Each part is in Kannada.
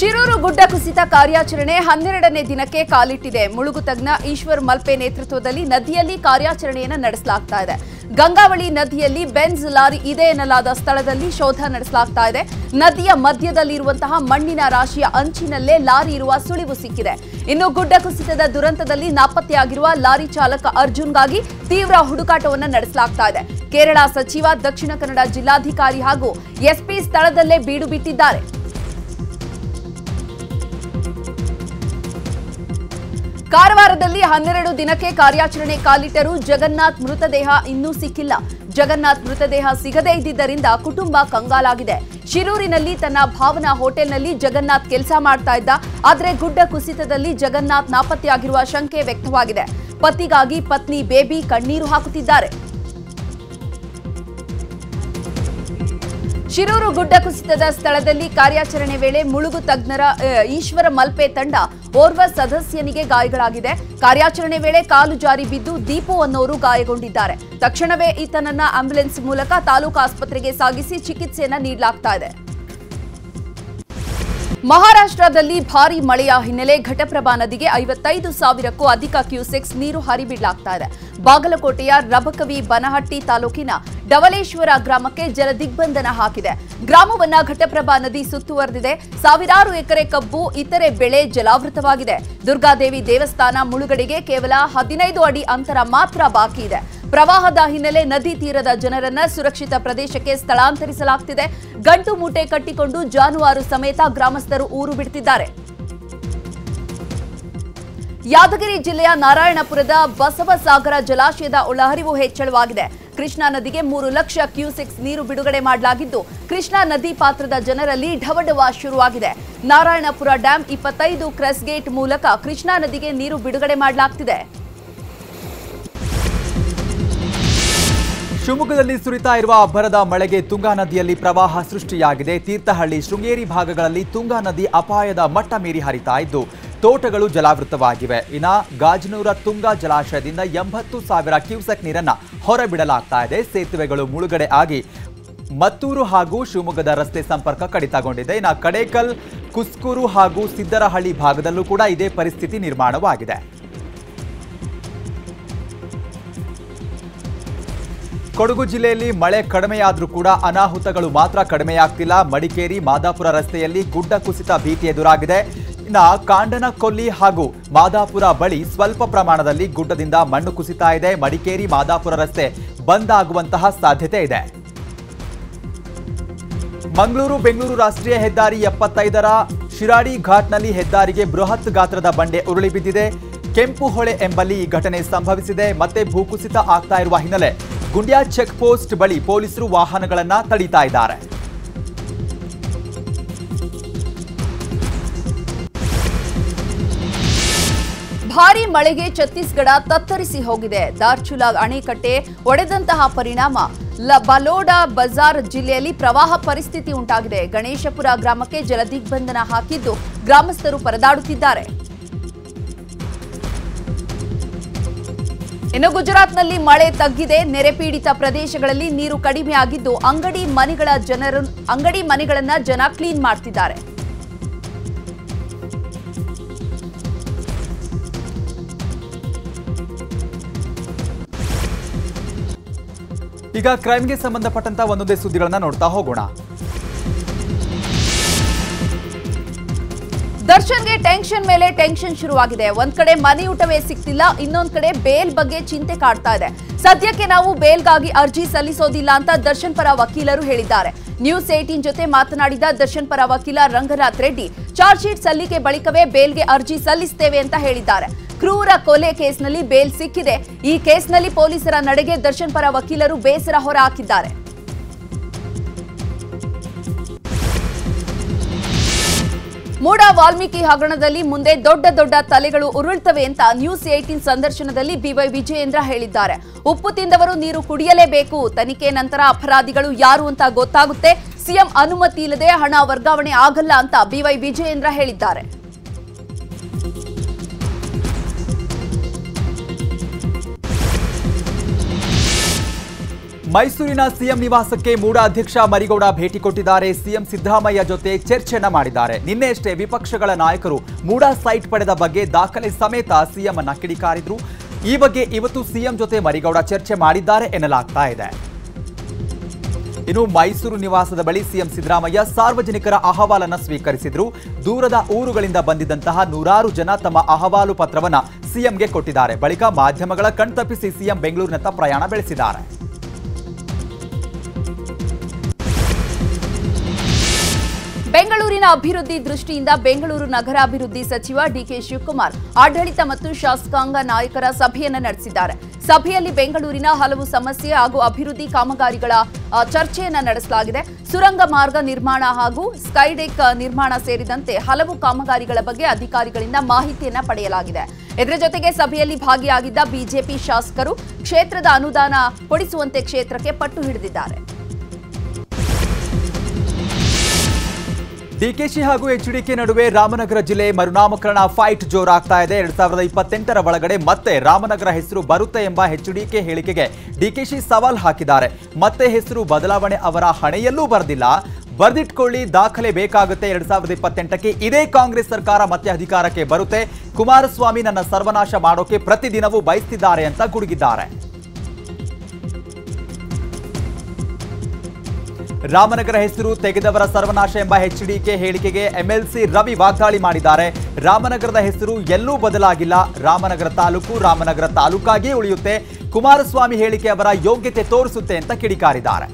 ಶಿರೂರು ಗುಡ್ಡ ಕುಸಿತ ಕಾರ್ಯಾಚರಣೆ 12ನೇ ದಿನಕ್ಕೆ ಕಾಲಿಟ್ಟಿದೆ. ಮುಳುಗು ತಜ್ಞ ಈಶ್ವರ್ ಮಲ್ಪೆ ನೇತೃತ್ವದಲ್ಲಿ ನದಿಯಲ್ಲಿ ಕಾರ್ಯಾಚರಣೆಯನ್ನು ನಡೆಸಲಾಗ್ತಾ ಇದೆ. ಗಂಗಾವಳಿ ನದಿಯಲ್ಲಿ ಬೆಂಜ್ ಲಾರಿ ಇದೆ ಎನ್ನಲಾದ ಸ್ಥಳದಲ್ಲಿ ಶೋಧ ನಡೆಸಲಾಗ್ತಾ ಇದೆ. ನದಿಯ ಮಧ್ಯದಲ್ಲಿರುವಂತಹ ಮಣ್ಣಿನ ರಾಶಿಯ ಅಂಚಿನಲ್ಲೇ ಲಾರಿ ಇರುವ ಸುಳಿವು ಸಿಕ್ಕಿದೆ. ಇನ್ನು ಗುಡ್ಡ ಕುಸಿತದ ದುರಂತದಲ್ಲಿ ನಾಪತ್ತೆಯಾಗಿರುವ ಲಾರಿ ಚಾಲಕ ಅರ್ಜುನ್ಗಾಗಿ ತೀವ್ರ ಹುಡುಕಾಟವನ್ನು ನಡೆಸಲಾಗ್ತಾ ಇದೆ. ಕೇರಳ ಸಚಿವ, ದಕ್ಷಿಣ ಕನ್ನಡ ಜಿಲ್ಲಾಧಿಕಾರಿ ಹಾಗೂ ಎಸ್ಪಿ ಸ್ಥಳದಲ್ಲೇ ಬೀಡು ಬಿಟ್ಟಿದ್ದಾರೆ. ಕಾರವಾರದಲ್ಲಿ 12 ದಿನಕ್ಕೆ ಕಾರ್ಯಾಚರಣೆ ಕಾಲಿಟ್ಟರೂ ಜಗನ್ನಾಥ್ ಮೃತದೇಹ ಇನ್ನೂ ಸಿಕ್ಕಿಲ್ಲ. ಜಗನ್ನಾಥ್ ಮೃತದೇಹ ಸಿಗದೇ ಇದ್ದಿದ್ದರಿಂದ ಕುಟುಂಬ ಕಂಗಾಲಾಗಿದೆ. ಶಿರೂರಿನಲ್ಲಿ ತನ್ನ ಭಾವನಾ ಹೋಟೆಲ್ನಲ್ಲಿ ಜಗನ್ನಾಥ್ ಕೆಲಸ ಮಾಡ್ತಾ ಇದ್ದ. ಆದರೆ ಗುಡ್ಡ ಕುಸಿತದಲ್ಲಿ ಜಗನ್ನಾಥ್ ನಾಪತ್ತೆಯಾಗಿರುವ ಶಂಕೆ ವ್ಯಕ್ತವಾಗಿದೆ. ಪತಿಗಾಗಿ ಪತ್ನಿ ಬೇಬಿ ಕಣ್ಣೀರು ಹಾಕುತ್ತಿದ್ದಾರೆ. ಶಿರೂರು ಗುಡ್ಡ ಕುಸಿತದ ಸ್ಥಳದಲ್ಲಿ ಕಾರ್ಯಾಚರಣೆ ವೇಳೆ ಮುಳುಗು ತಜ್ಞರ ಈಶ್ವರ ಮಲ್ಪೆ ತಂಡ ಓರ್ವ ಸದಸ್ಯನಿಗೆ ಗಾಯಗಳಾಗಿದೆ. ಕಾರ್ಯಾಚರಣೆ ವೇಳೆ ಕಾಲು ಜಾರಿ ಬಿದ್ದು ದೀಪು ಅನ್ನೋರು ಗಾಯಗೊಂಡಿದ್ದಾರೆ. ತಕ್ಷಣವೇ ಈತನನ್ನ ಆಂಬ್ಯುಲೆನ್ಸ್ ಮೂಲಕ ತಾಲೂಕು ಆಸ್ಪತ್ರೆಗೆ ಸಾಗಿಸಿ ಚಿಕಿತ್ಸೆಯನ್ನ ನೀಡಲಾಗ್ತಾ ಇದೆ. ಮಹಾರಾಷ್ಟ್ರದಲ್ಲಿ ಭಾರೀ ಮಳೆಯ ಹಿನ್ನೆಲೆ ಘಟಪ್ರಭಾ ನದಿಗೆ 55,000ಕ್ಕೂ ಅಧಿಕ ಕ್ಯೂಸೆಕ್ಸ್ ನೀರು ಹರಿಬಿಡಲಾಗ್ತಾ ಇದೆ. ಬಾಗಲಕೋಟೆಯ ರಬಕವಿ ಬನಹಟ್ಟಿ ತಾಲೂಕಿನ ಡವಲೇಶ್ವರ ಗ್ರಾಮಕ್ಕೆ ಜಲ ದಿಗ್ಬಂಧನ ಹಾಕಿದೆ. ಗ್ರಾಮವನ್ನ ಘಟಪ್ರಭಾ ನದಿ ಸುತ್ತುವರೆದಿದೆ. ಸಾವಿರಾರು ಎಕರೆ ಕಬ್ಬು, ಇತರೆ ಬೆಳೆ ಜಲಾವೃತವಾಗಿದೆ. ದುರ್ಗಾದೇವಿ ದೇವಸ್ಥಾನ ಮುಳುಗಡೆಗೆ ಕೇವಲ 15 ಅಡಿ ಅಂತರ ಮಾತ್ರ ಬಾಕಿ ಇದೆ. ಪ್ರವಾಹದ ಹಿನ್ನೆಲೆ ನದಿ ತೀರದ ಜನರನ್ನ ಸುರಕ್ಷಿತ ಪ್ರದೇಶಕ್ಕೆ ಸ್ಥಳಾಂತರಿಸಲಾಗುತ್ತಿದೆ. ಗಂಟು ಮೂಟೆ ಕಟ್ಟಿಕೊಂಡು ಜಾನುವಾರು ಸಮೇತ ಗ್ರಾಮಸ್ಥರು ಊರು ಬಿಡುತ್ತಿದ್ದಾರೆ. ಯಾದಗಿರಿ ಜಿಲ್ಲೆಯ ನಾರಾಯಣಪುರದ ಬಸವಸಾಗರ ಜಲಾಶಯದ ಒಳಹರಿವು ಹೆಚ್ಚಳವಾಗಿದೆ. ಕೃಷ್ಣಾ ನದಿಗೆ 3 ಲಕ್ಷ ಕ್ಯೂಸೆಕ್ಸ್ ನೀರು ಬಿಡುಗಡೆ ಮಾಡಲಾಗಿದ್ದು, ಕೃಷ್ಣಾ ನದಿ ಪಾತ್ರದ ಜನರಲ್ಲಿ ಢವಢವ ಶುರುವಾಗಿದೆ. ನಾರಾಯಣಪುರ ಡ್ಯಾಂ 25 ಕ್ರಸ್ ಗೇಟ್ ಮೂಲಕ ಕೃಷ್ಣಾ ನದಿಗೆ ನೀರು ಬಿಡುಗಡೆ ಮಾಡಲಾಗುತ್ತಿದೆ. ಶಿವಮೊಗ್ಗದಲ್ಲಿ ಸುರಿತಾ ಇರುವ ಅಬ್ಬರದ ಮಳೆಗೆ ತುಂಗಾ ನದಿಯಲ್ಲಿ ಪ್ರವಾಹ ಸೃಷ್ಟಿಯಾಗಿದೆ. ತೀರ್ಥಹಳ್ಳಿ, ಶೃಂಗೇರಿ ಭಾಗಗಳಲ್ಲಿ ತುಂಗಾ ನದಿ ಅಪಾಯದ ಮಟ್ಟ ಮೀರಿ ಹರಿತಾ ಇದ್ದು ತೋಟಗಳು ಜಲಾವೃತವಾಗಿವೆ. ಇನ್ನು ಗಾಜನೂರ ತುಂಗಾ ಜಲಾಶಯದಿಂದ 80,000 ಕ್ಯೂಸೆಕ್ ನೀರನ್ನ ಹೊರಬಿಡಲಾಗ್ತಾ ಇದೆ. ಸೇತುವೆಗಳು ಮುಳುಗಡೆ ಆಗಿ ಮತ್ತೂರು ಹಾಗೂ ಶಿವಮೊಗ್ಗದ ರಸ್ತೆ ಸಂಪರ್ಕ ಕಡಿತಗೊಂಡಿದೆ. ಇನ್ನು ಕಡೇಕಲ್, ಕುಸ್ಕೂರು ಹಾಗೂ ಸಿದ್ದರಹಳ್ಳಿ ಭಾಗದಲ್ಲೂ ಕೂಡ ಇದೇ ಪರಿಸ್ಥಿತಿ ನಿರ್ಮಾಣವಾಗಿದೆ. ಕೊಡಗು ಜಿಲ್ಲೆಯಲ್ಲಿ ಮಳೆ ಕಡಿಮೆಯಾದರೂ ಕೂಡ ಅನಾಹುತಗಳು ಮಾತ್ರ ಕಡಿಮೆಯಾಗ್ತಿಲ್ಲ. ಮಡಿಕೇರಿ, ಮಾದಾಪುರ ರಸ್ತೆಯಲ್ಲಿ ಗುಡ್ಡ ಕುಸಿತ ಭೀತಿ ಎದುರಾಗಿದೆ. ಇನ್ನು ಕಾಂಡನಕೊಲ್ಲಿ ಹಾಗೂ ಮಾದಾಪುರ ಬಳಿ ಸ್ವಲ್ಪ ಪ್ರಮಾಣದಲ್ಲಿ ಗುಡ್ಡದಿಂದ ಮಣ್ಣು ಕುಸಿತಾ ಇದೆ. ಮಡಿಕೇರಿ, ಮಾದಾಪುರ ರಸ್ತೆ ಬಂದ್ ಆಗುವಂತಹ ಸಾಧ್ಯತೆ ಇದೆ. ಮಂಗಳೂರು ಬೆಂಗಳೂರು ರಾಷ್ಟ್ರೀಯ ಹೆದ್ದಾರಿ 75ರ ಶಿರಾಡಿ ಘಾಟ್ನಲ್ಲಿ ಹೆದ್ದಾರಿಗೆ ಬೃಹತ್ ಗಾತ್ರದ ಬಂಡೆ ಉರುಳಿ ಬಿದ್ದಿದೆ. ಕೆಂಪು ಹೊಳೆ ಎಂಬಲ್ಲಿ ಈ ಘಟನೆ ಸಂಭವಿಸಿದೆ. ಮತ್ತೆ ಭೂಕುಸಿತ ಆಗ್ತಾ ಇರುವ ಹಿನ್ನೆಲೆ ಗುಂಡ್ಯಾ ಚೆಕ್ ಪೋಸ್ಟ್ ಬಳಿ ಪೊಲೀಸರು ವಾಹನಗಳನ್ನು ತಡೀತಾ ಇದ್ದಾರೆ. ಭಾರೀ ಮಳೆಗೆ ಛತ್ತೀಸ್ಗಢ ತತ್ತರಿಸಿ ಹೋಗಿದೆ. ದಾರ್ಚುಲಾ ಅಣೆಕಟ್ಟೆ ಒಡೆದಂತಹ ಪರಿಣಾಮ ಬಲೋಡಾ ಬಜಾರ್ ಜಿಲ್ಲೆಯಲ್ಲಿ ಪ್ರವಾಹ ಪರಿಸ್ಥಿತಿ ಉಂಟಾಗಿದೆ. ಗಣೇಶಪುರ ಗ್ರಾಮಕ್ಕೆ ಜಲ ದಿಗ್ಬಂಧನ ಹಾಕಿದ್ದು ಗ್ರಾಮಸ್ಥರು ಪರದಾಡುತ್ತಿದ್ದಾರೆ. ಇನ್ನು ಗುಜರಾತ್ನಲ್ಲಿ ಮಳೆ ತಗ್ಗಿದೆ. ನೆರೆ ಪೀಡಿತ ಪ್ರದೇಶಗಳಲ್ಲಿ ನೀರು ಕಡಿಮೆಯಾಗಿದ್ದು ಅಂಗಡಿ ಮನೆಗಳನ್ನ ಜನ ಕ್ಲೀನ್ ಮಾಡ್ತಿದ್ದಾರೆ. ಈಗ ಕ್ರೈಮ್ಗೆ ಸಂಬಂಧಪಟ್ಟಂತ ಒಂದೊಂದೇ ಸುದ್ದಿಗಳನ್ನ ನೋಡ್ತಾ ಹೋಗೋಣ. ದರ್ಶನ್ಗೆ ಟೆನ್ಷನ್ ಮೇಲೆ ಟೆನ್ಷನ್ ಶುರುವಾಗಿದೆ. ಒಂದ್ ಕಡೆ ಮನೆಯೂಟವೇ ಸಿಗ್ತಿಲ್ಲ, ಇನ್ನೊಂದ್ ಕಡೆ ಬೇಲ್ ಬಗ್ಗೆ ಚಿಂತೆ ಕಾಡ್ತಾ ಇದೆ. ಸದ್ಯಕ್ಕೆ ನಾವು ಬೇಲ್ಗಾಗಿ ಅರ್ಜಿ ಸಲ್ಲಿಸೋದಿಲ್ಲ ಅಂತ ದರ್ಶನ್ ಪರ ವಕೀಲರು ಹೇಳಿದ್ದಾರೆ. ನ್ಯೂಸ್ 18 ಜೊತೆ ಮಾತನಾಡಿದ ದರ್ಶನ್ ಪರ ವಕೀಲ ರಂಗನಾಥ್ ರೆಡ್ಡಿ, ಚಾರ್ಜ್ ಶೀಟ್ ಸಲ್ಲಿಕೆ ಬಳಿಕವೇ ಬೇಲ್ಗೆ ಅರ್ಜಿ ಸಲ್ಲಿಸುತ್ತೇವೆ ಅಂತ ಹೇಳಿದ್ದಾರೆ. ಕ್ರೂರ ಕೊಲೆ ಕೇಸ್ನಲ್ಲಿ ಬೇಲ್ ಸಿಕ್ಕಿದೆ. ಈ ಕೇಸ್ನಲ್ಲಿ ಪೊಲೀಸರ ನಡೆಗೆ ದರ್ಶನ್ ಪರ ವಕೀಲರು ಬೇಸರ ಹೊರಹಾಕಿದ್ದಾರೆ. ಮೂಡ ವಾಲ್ಮೀಕಿ ಹಗರಣದಲ್ಲಿ ಮುಂದೆ ದೊಡ್ಡ ದೊಡ್ಡ ತಲೆಗಳು ಉರುಳ್ತವೆ ಅಂತ ನ್ಯೂಸ್ 18 ಸಂದರ್ಶನದಲ್ಲಿ ಬಿವೈ ವಿಜಯೇಂದ್ರ ಹೇಳಿದ್ದಾರೆ. ಉಪ್ಪು ತಿಂದವರು ನೀರು ಕುಡಿಯಲೇಬೇಕು. ತನಿಖೆ ನಂತರ ಅಪರಾಧಿಗಳು ಯಾರು ಅಂತ ಗೊತ್ತಾಗುತ್ತೆ. ಸಿಎಂ ಅನುಮತಿ ಇಲ್ಲದೆ ಹಣ ವರ್ಗಾವಣೆ ಆಗಲ್ಲ ಅಂತ ಬಿವೈ ವಿಜಯೇಂದ್ರ ಹೇಳಿದ್ದಾರೆ. ಮೈಸೂರಿನ ಸಿಎಂ ನಿವಾಸಕ್ಕೆ ಮೂಡಾ ಅಧ್ಯಕ್ಷ ಮರಿಗೌಡ ಭೇಟಿ ಕೊಟ್ಟಿದ್ದಾರೆ. ಸಿಎಂ ಸಿದ್ದರಾಮಯ್ಯ ಜೊತೆ ಚರ್ಚೆಯನ್ನ ಮಾಡಿದ್ದಾರೆ. ನಿನ್ನೆಯಷ್ಟೇ ವಿಪಕ್ಷಗಳ ನಾಯಕರು ಮೂಡಾ ಸೈಟ್ ಪಡೆದ ಬಗ್ಗೆ ದಾಖಲೆ ಸಮೇತ ಸಿಎಂ ಅನ್ನ ಕಿಡಿಕಾರಿದ್ರು. ಈ ಬಗ್ಗೆ ಇವತ್ತು ಸಿಎಂ ಜೊತೆ ಮರಿಗೌಡ ಚರ್ಚೆ ಮಾಡಿದ್ದಾರೆ ಎನ್ನಲಾಗ್ತಾ ಇದೆ. ಇನ್ನು ಮೈಸೂರು ನಿವಾಸದ ಬಳಿ ಸಿಎಂ ಸಿದ್ದರಾಮಯ್ಯ ಸಾರ್ವಜನಿಕರ ಅಹವಾಲನ್ನ ಸ್ವೀಕರಿಸಿದ್ರು. ದೂರದ ಊರುಗಳಿಂದ ಬಂದಿದ್ದಂತಹ ನೂರಾರು ಜನ ತಮ್ಮ ಅಹವಾಲು ಪತ್ರವನ್ನ ಸಿಎಂಗೆ ಕೊಟ್ಟಿದ್ದಾರೆ. ಬಳಿಕ ಮಾಧ್ಯಮಗಳ ಕಣ್ತಪ್ಪಿಸಿ ಸಿಎಂ ಬೆಂಗಳೂರಿನತ್ತ ಪ್ರಯಾಣ ಬೆಳೆಸಿದ್ದಾರೆ. ಬೆಂಗಳೂರಿನ ಅಭಿವೃದ್ಧಿ ದೃಷ್ಟಿಯಿಂದ ಬೆಂಗಳೂರು ನಗರಾಭಿವೃದ್ಧಿ ಸಚಿವ ಡಿಕೆ ಶಿವಕುಮಾರ್ ಆಡಳಿತ ಮತ್ತು ಶಾಸಕಾಂಗ ನಾಯಕರ ಸಭೆಯನ್ನು ನಡೆಸಿದ್ದಾರೆ. ಸಭೆಯಲ್ಲಿ ಬೆಂಗಳೂರಿನ ಹಲವು ಸಮಸ್ಯೆ ಹಾಗೂ ಅಭಿವೃದ್ಧಿ ಕಾಮಗಾರಿಗಳ ಚರ್ಚೆಯನ್ನು ನಡೆಸಲಾಗಿದೆ. ಸುರಂಗ ಮಾರ್ಗ ನಿರ್ಮಾಣ ಹಾಗೂ ಸ್ಕೈಡೆಕ್ ನಿರ್ಮಾಣ ಸೇರಿದಂತೆ ಹಲವು ಕಾಮಗಾರಿಗಳ ಬಗ್ಗೆ ಅಧಿಕಾರಿಗಳಿಂದ ಮಾಹಿತಿಯನ್ನ ಪಡೆಯಲಾಗಿದೆ. ಇದರ ಜೊತೆಗೆ ಸಭೆಯಲ್ಲಿ ಭಾಗಿಯಾಗಿದ್ದ ಬಿಜೆಪಿ ಶಾಸಕರು ಕ್ಷೇತ್ರದ ಅನುದಾನ ಕೊಡಿಸುವಂತೆ ಕ್ಷೇತ್ರಕ್ಕೆ ಪಟ್ಟು ಹಿಡಿದಿದ್ದಾರೆ. ಡಿಕೆಶಿ ಹಾಗೂ ಎಚ್ಡಿಕೆ ನಡುವೆ ರಾಮನಗರ ಜಿಲ್ಲೆ ಮರುನಾಮಕರಣ ಫೈಟ್ ಜೋರಾಗ್ತಾ ಇದೆ. 2028ರ ಒಳಗಡೆ ಮತ್ತೆ ರಾಮನಗರ ಹೆಸರು ಬರುತ್ತೆ ಎಂಬ ಎಚ್ಡಿಕೆ ಹೇಳಿಕೆಗೆ ಡಿಕೆಶಿ ಸವಾಲ್ ಹಾಕಿದ್ದಾರೆ. ಮತ್ತೆ ಹೆಸರು ಬದಲಾವಣೆ ಅವರ ಹಣೆಯಲ್ಲೂ ಬರೆದಿಲ್ಲ, ಬರ್ದಿಟ್ಕೊಳ್ಳಿ, ದಾಖಲೆ ಬೇಕಾಗುತ್ತೆ. 2028ಕ್ಕೆ ಇದೇ ಕಾಂಗ್ರೆಸ್ ಸರ್ಕಾರ ಮತ್ತೆ ಅಧಿಕಾರಕ್ಕೆ ಬರುತ್ತೆ. ಕುಮಾರಸ್ವಾಮಿ ನನ್ನ ಸರ್ವನಾಶ ಮಾಡೋಕೆ ಪ್ರತಿದಿನವೂ ಬಯಸ್ತಿದ್ದಾರೆ ಅಂತ ಗುಡುಗಿದ್ದಾರೆ. ರಾಮನಗರ ಹೆಸರು ತೆಗೆದವರ ಸರ್ವನಾಶ ಎಂಬ ಎಚ್ಡಿಕೆ ಹೇಳಿಕೆಗೆ ಎಂಎಲ್ಸಿ ರವಿ ವಾಗ್ದಾಳಿ ಮಾಡಿದ್ದಾರೆ. ರಾಮನಗರದ ಹೆಸರು ಎಲ್ಲೂ ಬದಲಾಗಿಲ್ಲ. ರಾಮನಗರ ತಾಲೂಕಾಗಿಯೇ ಉಳಿಯುತ್ತೆ. ಕುಮಾರಸ್ವಾಮಿ ಹೇಳಿಕೆ ಅವರ ಯೋಗ್ಯತೆ ತೋರಿಸುತ್ತೆ ಅಂತ ಕಿಡಿಕಾರಿದ್ದಾರೆ.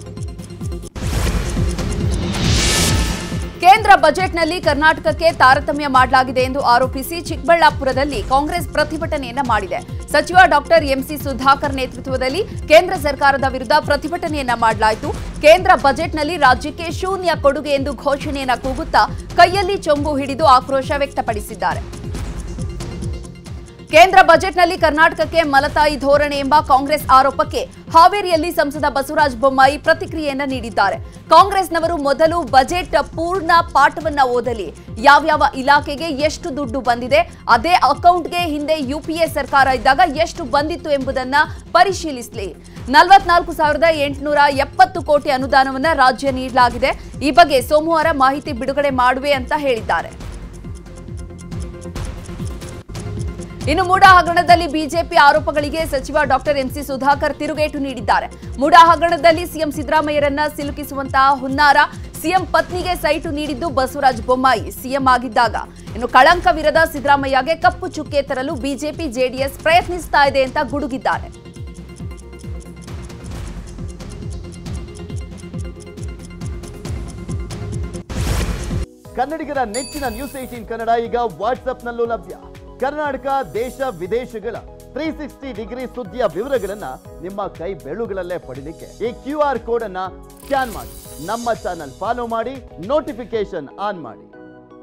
ಕೇಂದ್ರ ಬಜೆಟ್ನಲ್ಲಿ ಕರ್ನಾಟಕಕ್ಕೆ ತಾರತಮ್ಯ ಮಾಡಲಾಗಿದೆ ಎಂದು ಆರೋಪಿಸಿ ಚಿಕ್ಕಬಳ್ಳಾಪುರದಲ್ಲಿ ಕಾಂಗ್ರೆಸ್ ಪ್ರತಿಭಟನೆಯನ್ನ ಮಾಡಿದೆ. ಸಚಿವ ಡಾಕ್ಟರ್ ಎಂಸಿ ಸುಧಾಕರ್ ನೇತೃತ್ವದಲ್ಲಿ ಕೇಂದ್ರ ಸರ್ಕಾರದ ವಿರುದ್ಧ ಪ್ರತಿಭಟನೆಯನ್ನ ಮಾಡಲಾಯಿತು. ಕೇಂದ್ರ ಬಜೆಟ್ನಲ್ಲಿ ರಾಜ್ಯಕ್ಕೆ ಶೂನ್ಯ ಕೊಡುಗೆ ಎಂದು ಘೋಷಣೆಯನ್ನ ಕೂಗುತ್ತಾ ಕೈಯಲ್ಲಿ ಚೊಂಬು ಹಿಡಿದು ಆಕ್ರೋಶ ವ್ಯಕ್ತಪಡಿಸಿದ್ದಾರೆ. ಕೇಂದ್ರ ಬಜೆಟ್ನಲ್ಲಿ ಕರ್ನಾಟಕಕ್ಕೆ ಮಲತಾಯಿ ಧೋರಣೆ ಎಂಬ ಕಾಂಗ್ರೆಸ್ ಆರೋಪಕ್ಕೆ ಹಾವೇರಿಯಲ್ಲಿ ಸಂಸದ ಬಸವರಾಜ ಬೊಮ್ಮಾಯಿ ಪ್ರತಿಕ್ರಿಯೆಯನ್ನ ನೀಡಿದ್ದಾರೆ. ಕಾಂಗ್ರೆಸ್ನವರು ಮೊದಲು ಬಜೆಟ್ ಪೂರ್ಣ ಪಾಠವನ್ನ ಓದಲಿ. ಯಾವ್ಯಾವ ಇಲಾಖೆಗೆ ಎಷ್ಟು ದುಡ್ಡು ಬಂದಿದೆ, ಅದೇ ಅಕೌಂಟ್ಗೆ ಹಿಂದೆ ಯುಪಿಎ ಸರ್ಕಾರ ಇದ್ದಾಗ ಎಷ್ಟು ಬಂದಿತ್ತು ಎಂಬುದನ್ನ ಪರಿಶೀಲಿಸಲಿ. 44,870 ಕೋಟಿ ಅನುದಾನವನ್ನ ರಾಜ್ಯ ನೀಡಲಾಗಿದೆ. ಈ ಬಗ್ಗೆ ಸೋಮವಾರ ಮಾಹಿತಿ ಬಿಡುಗಡೆ ಮಾಡುವೆ ಅಂತ ಹೇಳಿದ್ದಾರೆ. ಇನ್ನು ಮೂಡಾ ಹಗರಣದಲ್ಲಿ ಬಿಜೆಪಿ ಆರೋಪಗಳಿಗೆ ಸಚಿವ ಡಾಕ್ಟರ್ ಎಂಸಿ ಸುಧಾಕರ್ ತಿರುಗೇಟು ನೀಡಿದ್ದಾರೆ. ಮೂಡಾ ಹಗರಣದಲ್ಲಿ ಸಿಎಂ ಸಿದ್ದರಾಮಯ್ಯರನ್ನ ಸಿಲುಕಿಸುವಂತಹ ಹುನ್ನಾರ ಸಿಎಂ ಪತ್ನಿಗೆ ಸೈಟು ನೀಡಿದ್ದು ಬಸವರಾಜ ಬೊಮ್ಮಾಯಿ ಸಿಎಂ ಆಗಿದ್ದಾಗ. ಇನ್ನು ಕಳಂಕವಿರದ ಸಿದ್ದರಾಮಯ್ಯಗೆ ಕಪ್ಪು ಚುಕ್ಕೆ ತರಲು ಬಿಜೆಪಿ ಜೆಡಿಎಸ್ ಪ್ರಯತ್ನಿಸ್ತಾ ಇದೆ ಅಂತ ಗುಡುಗಿದ್ದಾರೆ. ಕನ್ನಡಿಗರ ನೆಚ್ಚಿನ ನ್ಯೂಸ್ 18 ಕನ್ನಡ ಈಗ ವಾಟ್ಸ್ಆಪ್ನಲ್ಲೂ ಲಭ್ಯ. ಕರ್ನಾಟಕ, ದೇಶ ವಿದೇಶಗಳ 360 ಡಿಗ್ರಿ ಸುದ್ದಿಯ ವಿವರಗಳನ್ನ ನಿಮ್ಮ ಕೈ ಬೆರಳುಗಳಲ್ಲೇ ಪಡಿಲಿಕ್ಕೆ ಈ QR ಕೋಡ್ ಅನ್ನ ಸ್ಕ್ಯಾನ್ ಮಾಡಿ, ನಮ್ಮ ಚಾನಲ್ ಫಾಲೋ ಮಾಡಿ, ನೋಟಿಫಿಕೇಶನ್ ಆನ್ ಮಾಡಿ.